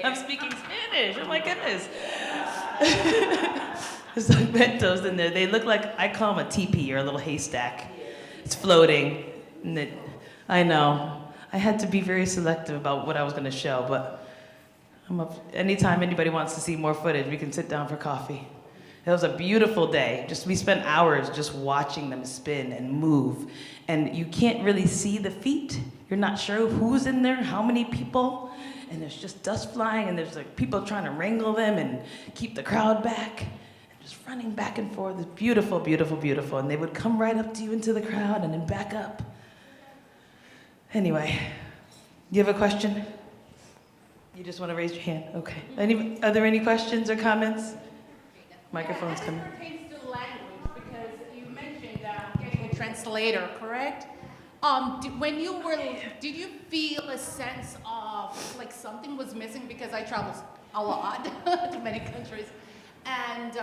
I'm speaking Spanish, oh my goodness. Sambentos in there, they look like, I call them a teepee or a little haystack. It's floating. And I know, I had to be very selective about what I was gonna show, but anytime anybody wants to see more footage, we can sit down for coffee. It was a beautiful day. We spent hours just watching them spin and move. And you can't really see the feet. You're not sure who's in there, how many people. And there's just dust flying, and there's like people trying to wrangle them and keep the crowd back. And just running back and forth. It's beautiful, beautiful, beautiful. And they would come right up to you into the crowd and then back up. Anyway, you have a question? You just want to raise your hand? Okay. Are there any questions or comments? Microphone's coming. As it pertains to language, because you mentioned translator, correct? Did you feel a sense of like something was missing? Because I travel a lot to many countries, and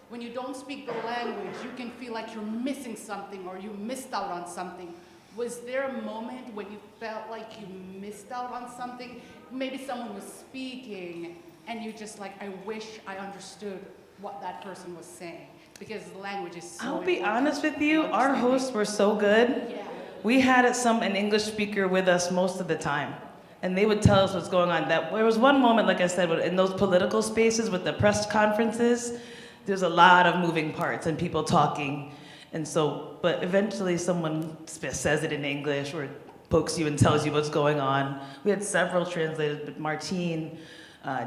when you don't speak the language, you can feel like you're missing something or you missed out on something. Was there a moment when you felt like you missed out on something? Maybe someone was speaking and you just like, I wish I understood what that person was saying, because the language is so I'll be important. honest with you, our hosts were so good. Yeah. We had an English speaker with us most of the time, and they would tell us what's going on. There was one moment, like I said, in those political spaces with the press conferences, there's a lot of moving parts and people talking. And so, but eventually someone says it in English or pokes you and tells you what's going on. We had several translators, but Martine,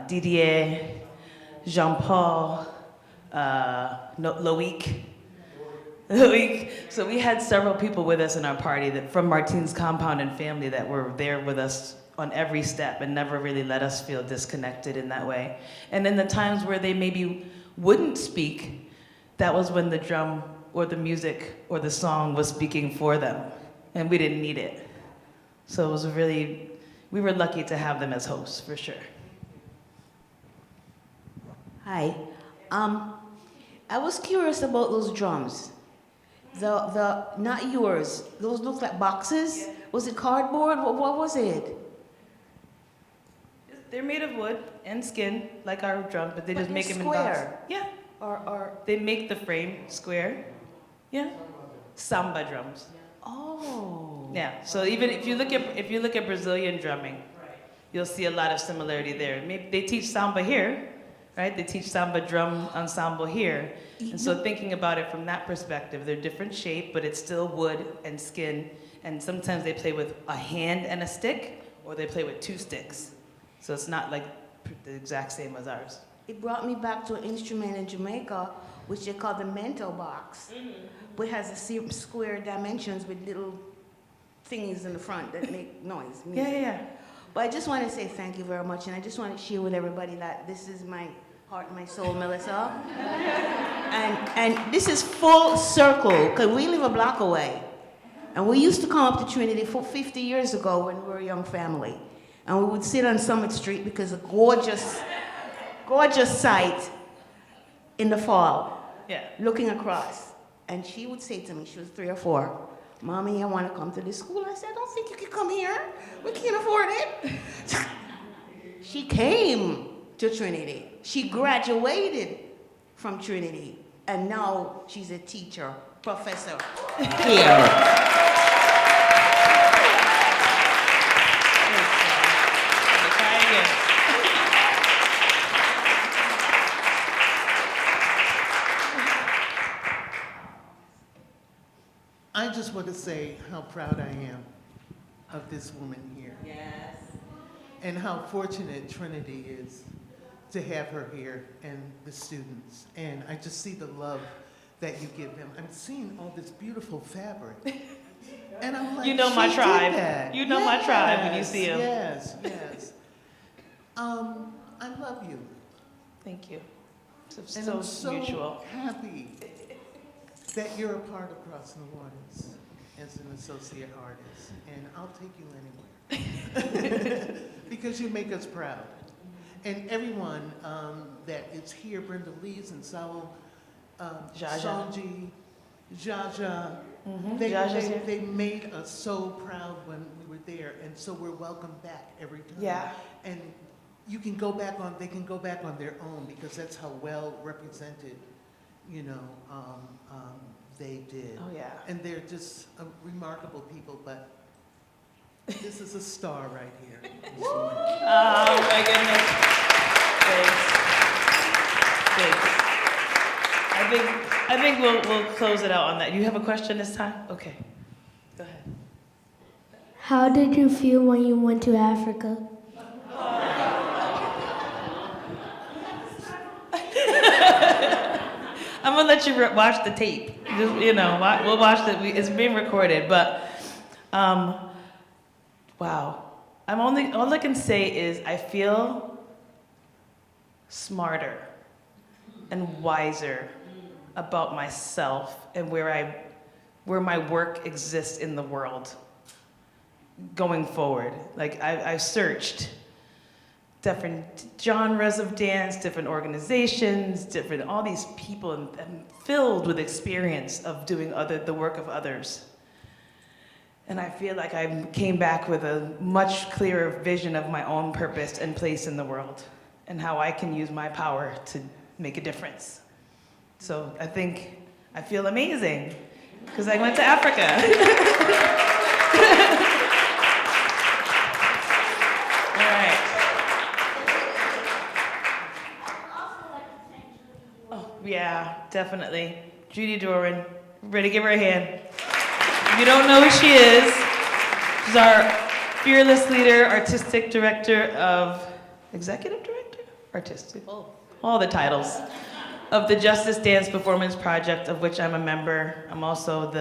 Didier, Jean-Paul, Loic. So we had several people with us in our party from Martine's compound and family that were there with us on every step and never really let us feel disconnected in that way. And in the times where they maybe wouldn't speak, that was when the drum or the music or the song was speaking for them, and we didn't need it. So it was we were lucky to have them as hosts, for sure. Hi. I was curious about those drums. The not yours. Those look like boxes. Was it cardboard? What was it? They're made of wood and skin, like our drum, but they But just make they're them in boxes. square. Yeah. Or They make the frame square. Yeah. Samba drums. oh. Yeah. So even if you look at Brazilian drumming, you'll see a lot of similarity there. Maybe they teach samba here, right? They teach samba drum ensemble here. And so thinking about it from that perspective, they're different shape, but it's still wood and skin. And sometimes they play with a hand and a stick, or they play with two sticks. So it's not like the exact same as ours. It brought me back to an instrument in Jamaica, which they call the mento box, which has a square dimensions with little thingies in the front that make noise. Music. Yeah. But I just want to say thank you very much, and I just want to share with everybody that this is my heart and my soul, Mellissa. and this is full circle, because we live a block away. And we used to come up to Trinity 50 years ago when we were a young family. And we would sit on Summit Street because a gorgeous sight in the fall, Yeah. looking across. And she would say to me, she was 3 or 4, Mommy, I want to come to this school. I said, I don't think you can come here. We can't afford it. She came to Trinity. She graduated from Trinity. And now she's a teacher, professor here. I just want to say how proud I am of this woman here. Yes. And how fortunate Trinity is to have her here and the students. And I just see the love that you give them. I'm seeing all this beautiful fabric. And I'm like, You know my she did tribe. that. You know my tribe when you see 'em. Yes. I love you. Thank you. And I'm so mutual. happy that you're a part of Crossing the Waters as an associate artist. And I'll take you anywhere. Because you make us proud. And everyone that is here, Brenda Lees and Saul, Jaja. Sonji, Jaja, Jaja's here. they made us so proud when we were there. And so we're welcome back every time. Yeah. And they can go back on their own, because that's how well represented, they did. Oh, yeah. And they're just remarkable people, but this is a star right here. Oh, my goodness. Thanks. I think we'll close it out on that. You have a question this time? Okay. Go ahead. How did you feel when you went to Africa? I'm gonna let you watch the tape. Just, we'll watch it. It's being recorded, but wow. All I can say is I feel smarter and wiser about myself and where my work exists in the world going forward. Like I searched different genres of dance, different organizations, all these people, and filled with experience of doing the work of others. And I feel like I came back with a much clearer vision of my own purpose and place in the world, and how I can use my power to make a difference. So I think I feel amazing, because I went to Africa. Yeah, definitely. Judy Doran, ready to give her a hand. If you don't know who she is, she's our fearless leader, artistic director of, executive director? Artistic. All the titles. Of the Justice Dance Performance Project, of which I'm a member. I'm also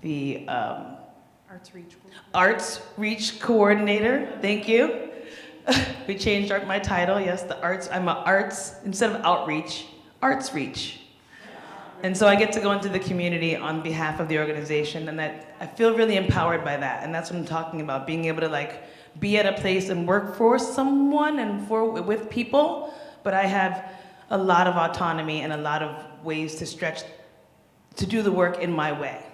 the Arts Reach Coordinator. Thank you. We changed my title, yes, the arts. I'm a arts, instead of outreach, Arts Reach. And so I get to go into the community on behalf of the organization, and that I feel really empowered by that. And that's what I'm talking about, being able to like be at a place and work for someone and with people, but I have a lot of autonomy and a lot of ways to stretch, to do the work in my way.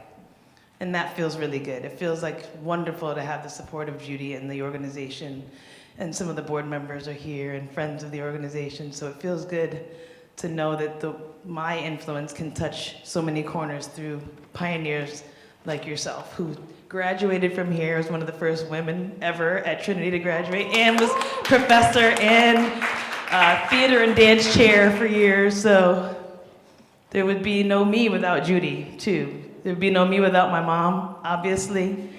And that feels really good. It feels like wonderful to have the support of Judy and the organization, and some of the board members are here and friends of the organization, so it feels good to know that my influence can touch so many corners through pioneers like yourself, who graduated from here, was one of the first women ever at Trinity to graduate, and was professor and theater and dance chair for years. So there would be no me without Judy, too. There would be no me without my mom, obviously.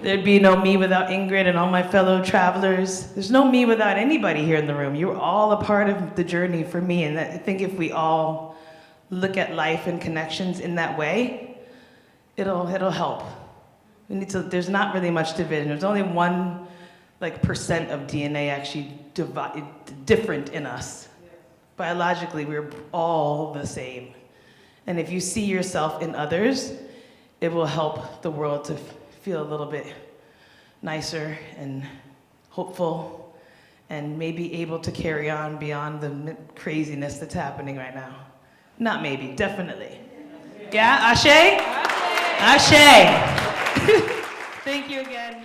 There'd be no me without Ingrid and all my fellow travelers. There's no me without anybody here in the room. You're all a part of the journey for me, and I think if we all look at life and connections in that way, it'll help. There's not really much division. There's only 1% of DNA actually different in us. Biologically, we're all the same. And if you see yourself in others, it will help the world to feel a little bit nicer and hopeful, and maybe able to carry on beyond the craziness that's happening right now. Not maybe, definitely. Yeah, Ashe? Ashe. Thank you again.